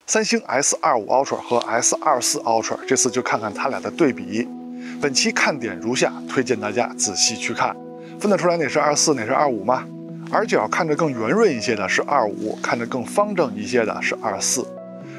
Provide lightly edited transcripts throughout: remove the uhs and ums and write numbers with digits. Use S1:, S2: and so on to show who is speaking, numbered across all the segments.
S1: 三星 S25 Ultra 和 S24 Ultra， 这次就看看它俩的对比。本期看点如下，推荐大家仔细去看，分得出来哪是24，哪是25吗？耳角看着更圆润一些的是25，看着更方正一些的是24。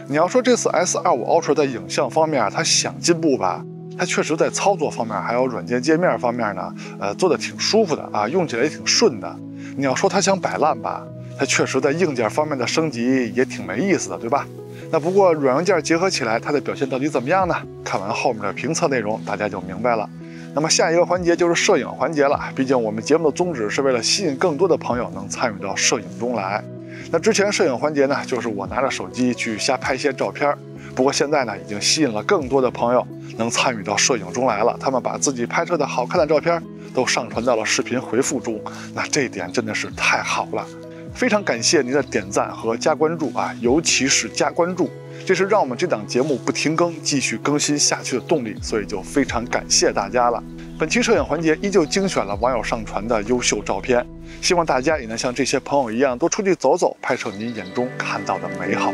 S1: 你要说这次 S25 Ultra 在影像方面它想进步吧，它确实在操作方面还有软件界面方面呢，做的挺舒服的啊，用起来也挺顺的。你要说它想摆烂吧，它确实在硬件方面的升级也挺没意思的，对吧？那不过软硬件结合起来，它的表现到底怎么样呢？看完后面的评测内容，大家就明白了。那么下一个环节就是摄影环节了，毕竟我们节目的宗旨是为了吸引更多的朋友能参与到摄影中来。那之前摄影环节呢，就是我拿着手机去瞎拍一些照片，不过现在呢，已经吸引了更多的朋友能参与到摄影中来了。他们把自己拍摄的好看的照片都上传到了视频回复中，那这一点真的是太好了。非常感谢您的点赞和加关注啊，尤其是加关注，这是让我们这档节目不停更、继续更新下去的动力，所以就非常感谢大家了。本期摄影环节依旧精选了网友上传的优秀照片，希望大家也能像这些朋友一样，多出去走走，拍摄您眼中看到的美好。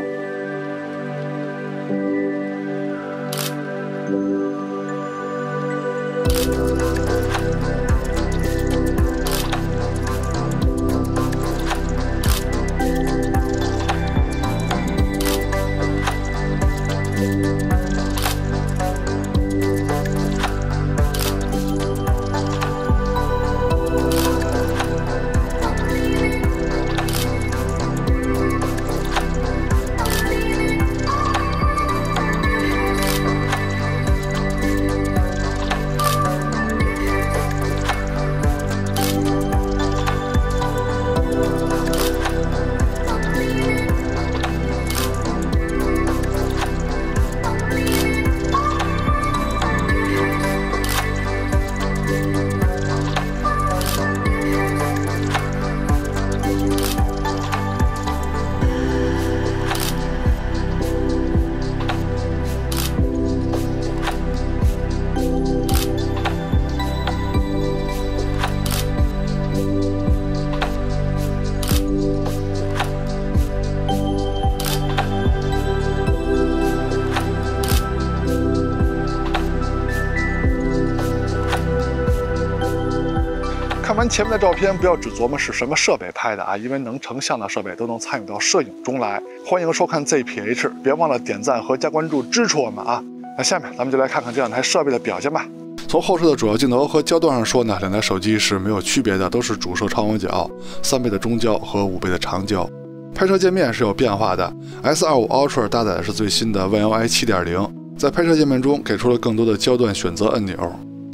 S1: 看完前面的照片，不要只琢磨是什么设备拍的啊，因为能成像的设备都能参与到摄影中来。欢迎收看 ZPH， 别忘了点赞和加关注支持我们啊。那下面咱们就来看看这两台设备的表现吧。从后摄的主要镜头和焦段上说呢，两台手机是没有区别的，都是主摄超广角、3倍的中焦和5倍的长焦。拍摄界面是有变化的 ，S25 Ultra 搭载的是最新的 One UI 7.0， 在拍摄界面中给出了更多的焦段选择按钮。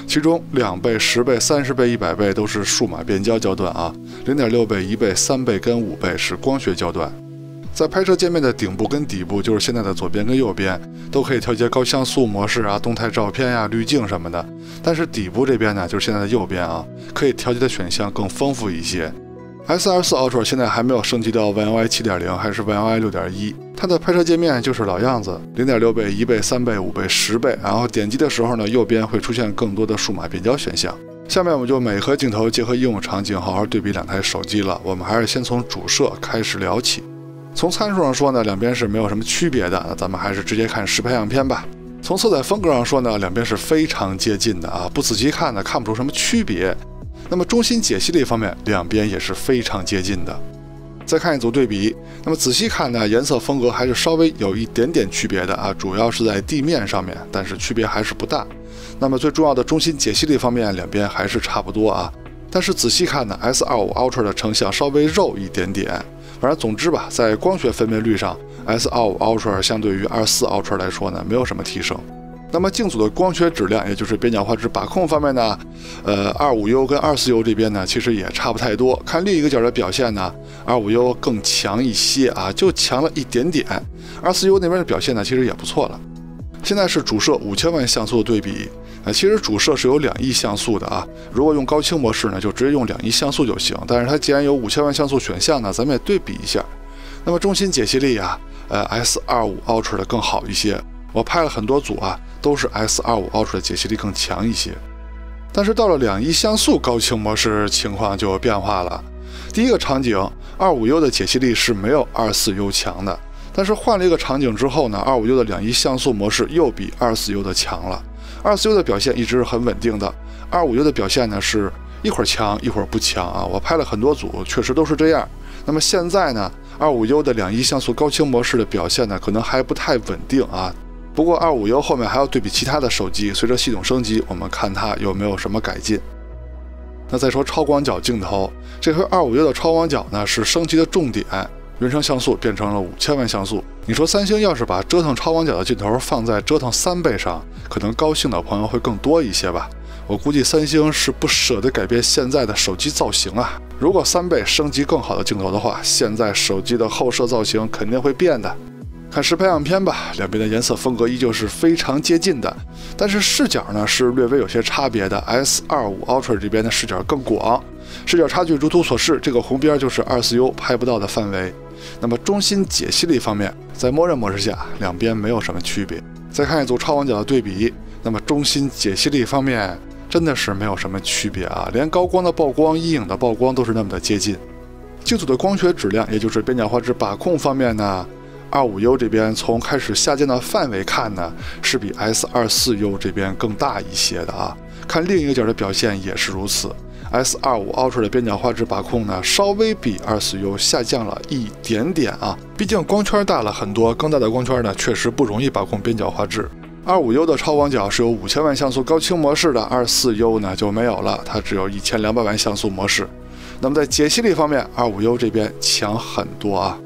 S1: 其中2倍、10倍、30倍、100倍都是数码变焦焦段啊，0.6倍、1倍、3倍跟5倍是光学焦段。在拍摄界面的顶部跟底部，就是现在的左边跟右边，都可以调节高像素模式啊、动态照片呀、滤镜什么的。但是底部这边呢，就是现在的右边啊，可以调节的选项更丰富一些。S24 Ultra 现在还没有升级到 One UI 7.0， 还是 One UI 6.1， 它的拍摄界面就是老样子，0.6倍、1倍、3倍、5倍、10倍，然后点击的时候呢，右边会出现更多的数码变焦选项。下面我们就每核镜头结合应用场景好好对比两台手机了。我们还是先从主摄开始聊起。从参数上说呢，两边是没有什么区别的，那咱们还是直接看实拍样片吧。从色彩风格上说呢，两边是非常接近的啊，不仔细看呢看不出什么区别。那么中心解析力方面，两边也是非常接近的。再看一组对比，那么仔细看呢，颜色风格还是稍微有一点点区别的啊，主要是在地面上面，但是区别还是不大。那么最重要的中心解析力方面，两边还是差不多啊。但是仔细看呢 ，S25 Ultra 的成像稍微肉一点点。反正总之吧，在光学分辨率上 ，S25 Ultra 相对于24 Ultra 来说呢，没有什么提升。那么镜组的光学质量，也就是边角画质把控方面呢，25U 跟24U 这边呢，其实也差不太多。看另一个角的表现呢，25U 更强一些啊，就强了一点点。24U 那边的表现呢，其实也不错了。现在是主摄5000万像素的对比，其实主摄是有2亿像素的啊。如果用高清模式呢，就直接用2亿像素就行。但是它既然有5000万像素选项呢，咱们也对比一下。那么中心解析力啊，S25 Ultra 的更好一些。我拍了很多组啊，都是 S25 Ultra 的解析力更强一些。但是到了2亿像素高清模式，情况就有变化了。第一个场景，25U 的解析力是没有24U 强的。但是换了一个场景之后呢，25U 的2.1像素模式又比24U 的强了。24U 的表现一直是很稳定的，25U 的表现呢是一会儿强一会儿不强啊。我拍了很多组，确实都是这样。那么现在呢，25U 的2.1像素高清模式的表现呢，可能还不太稳定啊。不过25U后面还要对比其他的手机，随着系统升级，我们看它有没有什么改进。那再说超广角镜头，这回25U的超广角呢是升级的重点，原生像素变成了5000万像素。你说三星要是把折腾超广角的镜头放在折腾3倍上，可能高兴的朋友会更多一些吧。我估计三星是不舍得改变现在的手机造型啊。如果3倍升级更好的镜头的话，现在手机的后摄造型肯定会变的。看实拍样片吧，两边的颜色风格依旧是非常接近的，但是视角呢是略微有些差别的。S25 Ultra 这边的视角更广，视角差距如图所示，这个红边就是24U 拍不到的范围。那么中心解析力方面，在默认模式下，两边没有什么区别。再看一组超广角的对比，那么中心解析力方面真的是没有什么区别啊，连高光的曝光、阴影的曝光都是那么的接近。镜组的光学质量，也就是边角画质把控方面呢，25U 这边从开始下降的范围看呢，是比 S24U 这边更大一些的啊。看另一个角的表现也是如此。S25 Ultra 的边角画质把控呢，稍微比24U 下降了一点点啊。毕竟光圈大了很多，更大的光圈呢，确实不容易把控边角画质。25U 的超广角是有5000万像素高清模式的，24U 呢就没有了，它只有1200万像素模式。那么在解析力方面，25U 这边强很多啊。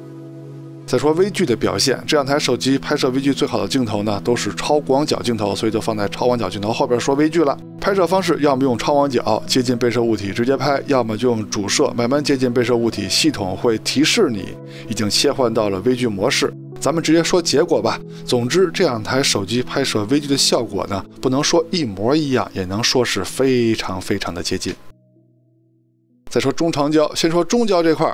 S1: 再说微距的表现，这两台手机拍摄微距最好的镜头呢，都是超广角镜头，所以就放在超广角镜头后边说微距了。拍摄方式要么用超广角接近被摄物体直接拍，要么就用主摄慢慢接近被摄物体，系统会提示你已经切换到了微距模式。咱们直接说结果吧。总之，这两台手机拍摄微距的效果呢，不能说一模一样，也能说是非常非常的接近。再说中长焦，先说中焦这块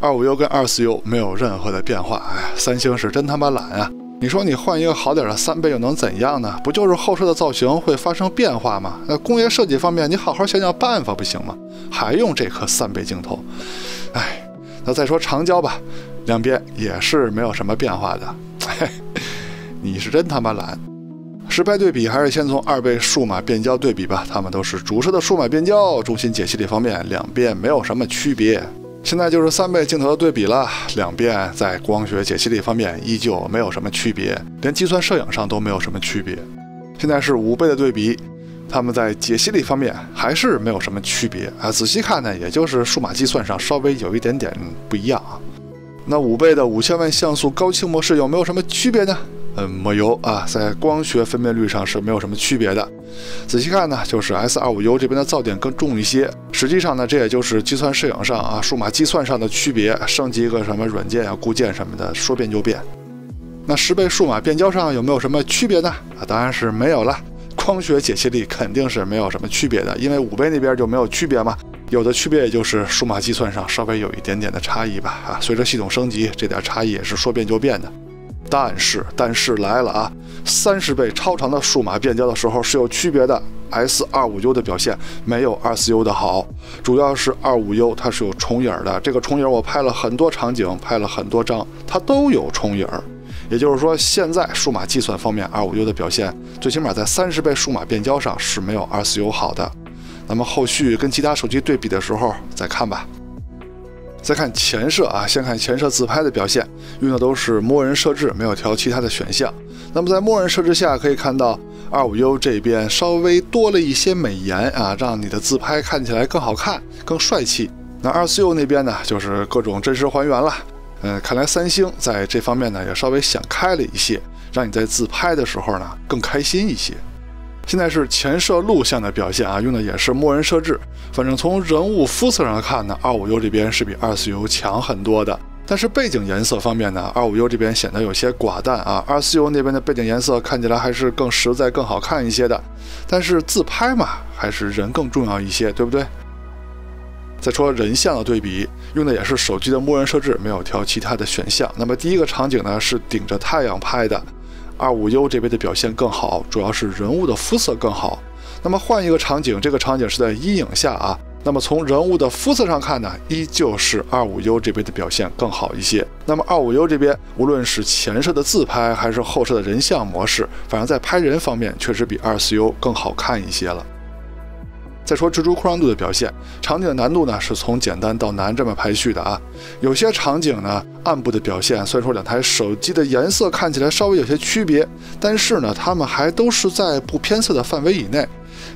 S1: ，25U 跟24U 没有任何的变化。三星是真他妈懒啊！你说你换一个好点的3倍又能怎样呢？不就是后摄的造型会发生变化吗？那工业设计方面，你好好想想办法不行吗？还用这颗3倍镜头？那再说长焦吧，两边也是没有什么变化的。你是真他妈懒！实拍对比还是先从2倍数码变焦对比吧，它们都是主摄的数码变焦，中心解析力方面两边没有什么区别。现在就是3倍镜头的对比了，两边在光学解析力方面依旧没有什么区别，连计算摄影上都没有什么区别。现在是5倍的对比，它们在解析力方面还是没有什么区别啊。仔细看呢，也就是数码计算上稍微有一点点不一样啊。那5倍的5000万像素高清模式有没有什么区别呢？没有啊，在光学分辨率上是没有什么区别的。仔细看呢，就是 S25U 这边的噪点更重一些。实际上呢，这也就是计算摄影上啊，数码计算上的区别，升级一个什么软件啊、固件什么的，说变就变。那10倍数码变焦上有没有什么区别呢？当然是没有了。光学解析力肯定是没有什么区别的，因为5倍那边就没有区别嘛。有的区别也就是数码计算上稍微有一点点的差异吧。随着系统升级，这点差异也是说变就变的。但是来了啊！30倍超长的数码变焦的时候是有区别的。S25U 的表现没有24U 的好，主要是25U 它是有重影的。这个重影我拍了很多场景，拍了很多张，它都有重影。也就是说，现在数码计算方面，25U 的表现最起码在30倍数码变焦上是没有24U 好的。那么后续跟其他手机对比的时候再看吧。再看前摄啊，先看前摄自拍的表现，用的都是默认设置，没有调其他的选项。那么在默认设置下，可以看到25U 这边稍微多了一些美颜啊，让你的自拍看起来更好看、更帅气。那24U 那边呢，就是各种真实还原了。看来三星在这方面呢也稍微想开了一些，让你在自拍的时候呢更开心一些。现在是前摄录像的表现啊，用的也是默认设置。反正从人物肤色上看呢，25U 这边是比24U 强很多的。但是背景颜色方面呢，25U 这边显得有些寡淡啊，24U 那边的背景颜色看起来还是更实在、更好看一些的。但是自拍嘛，还是人更重要一些，对不对？再说人像的对比，用的也是手机的默认设置，没有调其他的选项。那么第一个场景呢是顶着太阳拍的。25U 这边的表现更好，主要是人物的肤色更好。那么换一个场景，这个场景是在阴影下啊那么从人物的肤色上看呢，依旧是25U这边的表现更好一些。那么25U这边无论是前摄的自拍还是后摄的人像模式，反正在拍人方面确实比24U更好看一些了。再说蜘蛛扩张度的表现，场景的难度呢是从简单到难这么排序的啊。有些场景呢暗部的表现，虽然说两台手机的颜色看起来稍微有些区别，但是呢它们还都是在不偏色的范围以内。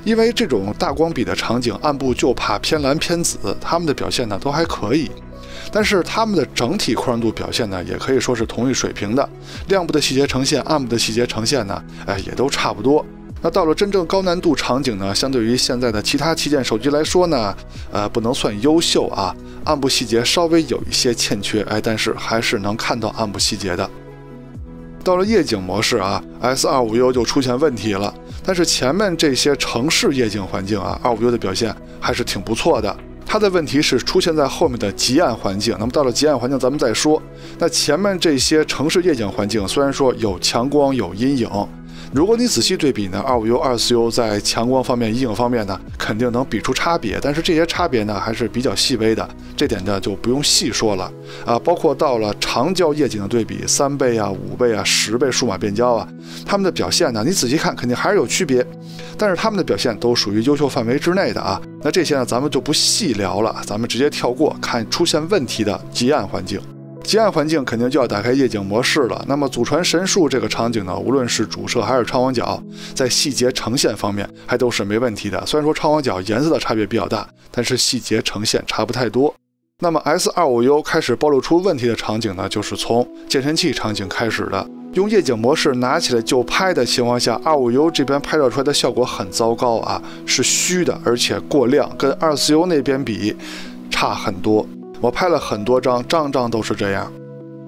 S1: 因为这种大光比的场景，暗部就怕偏蓝偏紫，它们的表现呢都还可以。但是它们的整体扩张度表现呢，也可以说是同一水平的。亮部的细节呈现，暗部的细节呈现呢，也都差不多。那到了真正高难度场景呢，相对于现在的其他旗舰手机来说呢，不能算优秀啊，暗部细节稍微有一些欠缺，但是还是能看到暗部细节的。到了夜景模式啊 ，S25U 就出现问题了。但是前面这些城市夜景环境啊，25U 的表现还是挺不错的。它的问题是出现在后面的极暗环境，那么到了极暗环境咱们再说。那前面这些城市夜景环境虽然说有强光有阴影，如果你仔细对比呢，25U、24U 在强光方面、阴影方面呢，肯定能比出差别，但是这些差别呢还是比较细微的，这点呢就不用细说了啊。包括到了长焦夜景的对比，3倍啊、5倍啊、10倍数码变焦啊，它们的表现呢，你仔细看肯定还是有区别，但是它们的表现都属于优秀范围之内的啊。那这些呢，咱们就不细聊了，咱们直接跳过，看出现问题的极暗环境。极暗环境肯定就要打开夜景模式了。那么祖传神树这个场景呢，无论是主摄还是超广角，在细节呈现方面还都是没问题的。虽然说超广角颜色的差别比较大，但是细节呈现差不太多。那么 S25U 开始暴露出问题的场景呢，就是从健身器场景开始的。用夜景模式拿起来就拍的情况下，25U 这边拍照出来的效果很糟糕啊，是虚的，而且过亮，跟24U 那边比差很多。我拍了很多张，张张都是这样。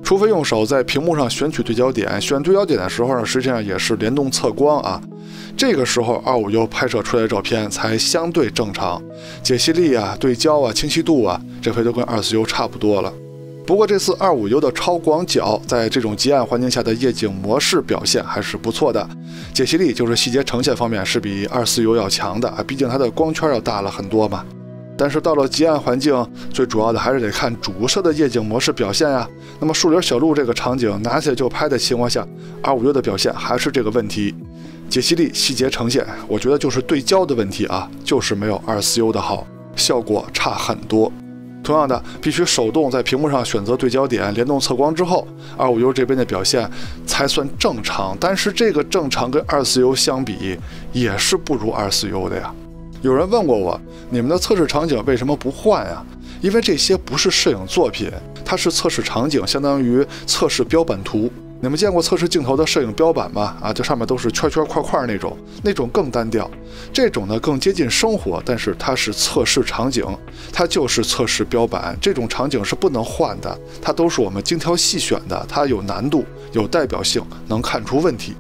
S1: 除非用手在屏幕上选取对焦点，选对焦点的时候呢，实际上也是联动测光啊。这个时候25U 拍摄出来的照片才相对正常，解析力啊、对焦啊、清晰度啊，这回都跟24U 差不多了。不过这次25U 的超广角在这种极暗环境下的夜景模式表现还是不错的，解析力就是细节呈现方面是比24U 要强的啊，毕竟它的光圈要大了很多嘛。但是到了极暗环境，最主要的还是得看主摄的夜景模式表现呀。那么树林小路这个场景拿起来就拍的情况下，25U 的表现还是这个问题，解析力、细节呈现，我觉得就是对焦的问题啊，就是没有24U 的好，效果差很多。同样的，必须手动在屏幕上选择对焦点，联动测光之后，25U 这边的表现才算正常。但是这个正常跟24U 相比，也是不如24U 的呀。有人问过我，你们的测试场景为什么不换呀？因为这些不是摄影作品，它是测试场景，相当于测试标板图。你们见过测试镜头的摄影标板吗？啊，这上面都是圈圈块块那种更单调。这种呢更接近生活，但是它是测试场景，它就是测试标板。这种场景是不能换的，它都是我们精挑细选的，它有难度，有代表性，能看出问题。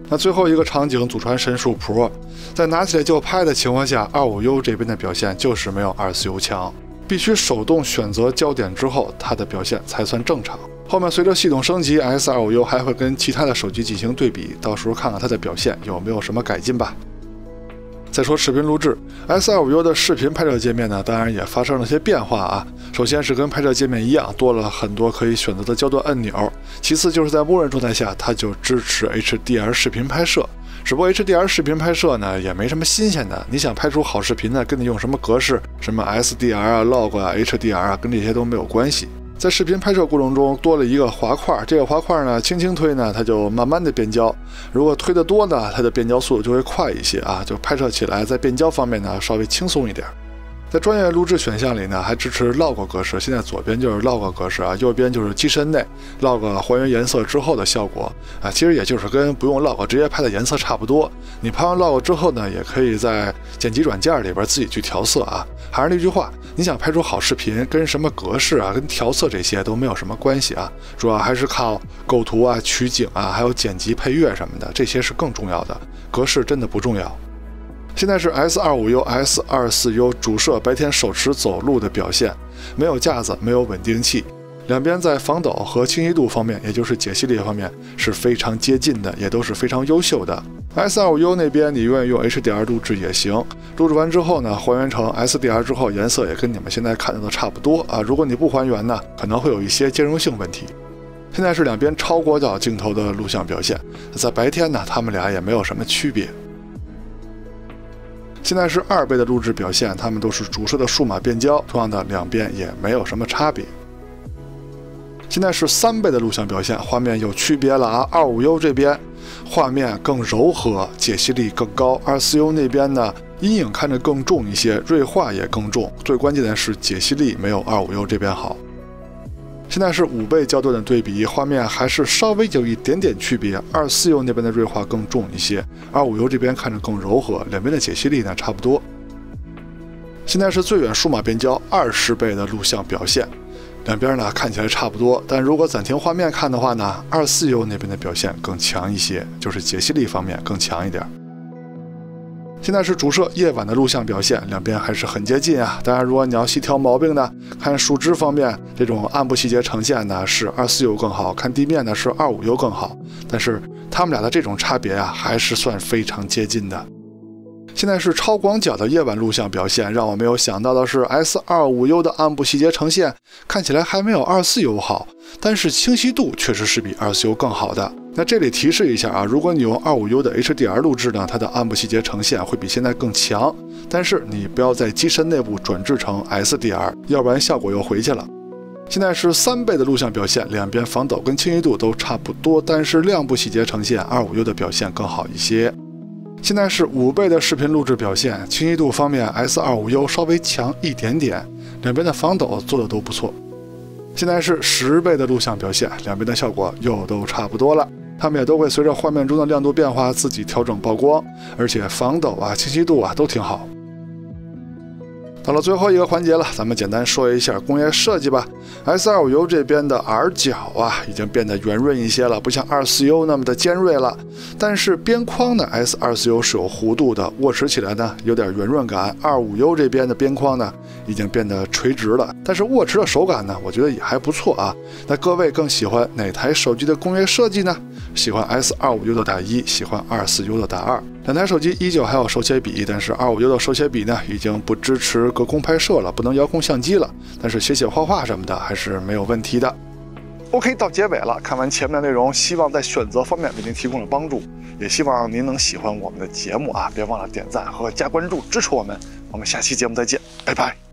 S1: 那最后一个场景，祖传神树 Pro， 在拿起来就拍的情况下，25U 这边的表现就是没有24U 强，必须手动选择焦点之后，它的表现才算正常。后面随着系统升级 ，S25U 还会跟其他的手机进行对比，到时候看看它的表现有没有什么改进吧。再说视频录制 ，S25U 的视频拍摄界面呢，当然也发生了些变化啊。首先是跟拍摄界面一样，多了很多可以选择的焦段按钮。其次就是在默认状态下，它就支持 HDR 视频拍摄。只不过 HDR 视频拍摄呢，也没什么新鲜的。你想拍出好视频呢，跟你用什么格式，什么 SDR 啊、log 啊、HDR 啊，跟这些都没有关系。在视频拍摄过程中多了一个滑块，这个滑块呢，轻轻推呢，它就慢慢的变焦；如果推得多呢，它的变焦速度就会快一些啊，就拍摄起来在变焦方面呢稍微轻松一点。在专业录制选项里呢，还支持 log 格式，现在左边就是 log 格式啊，右边就是机身内 log 还原颜色之后的效果啊，其实也就是跟不用 log 直接拍的颜色差不多。你拍完 log 之后呢，也可以在剪辑软件里边自己去调色啊。还是那句话，你想拍出好视频，跟什么格式啊、跟调色这些都没有什么关系啊，主要还是靠构图啊、取景啊，还有剪辑配乐什么的，这些是更重要的，格式真的不重要。现在是 S25U、S24U 主摄白天手持走路的表现，没有架子，没有稳定器。两边在防抖和清晰度方面，也就是解析力方面是非常接近的，也都是非常优秀的。S25U 那边你愿意用 HDR 录制也行，录制完之后呢，还原成 SDR 之后，颜色也跟你们现在看到的差不多啊。如果你不还原呢，可能会有一些兼容性问题。现在是两边超广角镜头的录像表现，在白天呢，它们俩也没有什么区别。现在是2倍的录制表现，它们都是主摄的数码变焦，同样的两边也没有什么差别。现在是3倍的录像表现，画面有区别了啊。25U 这边画面更柔和，解析力更高；24U 那边呢，阴影看着更重一些，锐化也更重。最关键的是解析力没有25U 这边好。现在是5倍焦段的对比，画面还是稍微有一点点区别。24U 那边的锐化更重一些，25U 这边看着更柔和，两边的解析力呢差不多。现在是最远数码变焦20倍的录像表现。两边呢看起来差不多，但如果暂停画面看的话呢，24U 那边的表现更强一些，就是解析力方面更强一点。现在是主摄夜晚的录像表现，两边还是很接近啊。当然，如果你要细挑毛病呢，看树枝方面这种暗部细节呈现呢是24U 更好，看地面呢是25U 更好，但是他们俩的这种差别啊还是算非常接近的。现在是超广角的夜晚录像表现，让我没有想到的是 S25U 的暗部细节呈现看起来还没有24U 好，但是清晰度确实是比24U 更好的。那这里提示一下啊，如果你用25U 的 HDR 录制呢，它的暗部细节呈现会比现在更强，但是你不要在机身内部转制成 SDR， 要不然效果又回去了。现在是3倍的录像表现，两边防抖跟清晰度都差不多，但是亮部细节呈现 25U 的表现更好一些。现在是5倍的视频录制表现，清晰度方面 S25U 稍微强一点点，两边的防抖做的都不错。现在是10倍的录像表现，两边的效果又都差不多了。它们也都会随着画面中的亮度变化自己调整曝光，而且防抖啊、清晰度啊都挺好。到了最后一个环节了，咱们简单说一下工业设计吧。S25U 这边的 R 角啊，已经变得圆润一些了，不像24U 那么的尖锐了。但是边框呢 ，S24U 是有弧度的，握持起来呢有点圆润感。25U 这边的边框呢，已经变得垂直了，但是握持的手感呢，我觉得也还不错啊。那各位更喜欢哪台手机的工业设计呢？喜欢 S25U 的打1，喜欢24U 的打2。两台手机依旧还有手写笔，但是25U 的手写笔呢，已经不支持隔空拍摄了，不能遥控相机了。但是写画画什么的还是没有问题的。OK， 到结尾了，看完前面的内容，希望在选择方面为您提供了帮助，也希望您能喜欢我们的节目啊！别忘了点赞和加关注支持我们。我们下期节目再见，拜拜。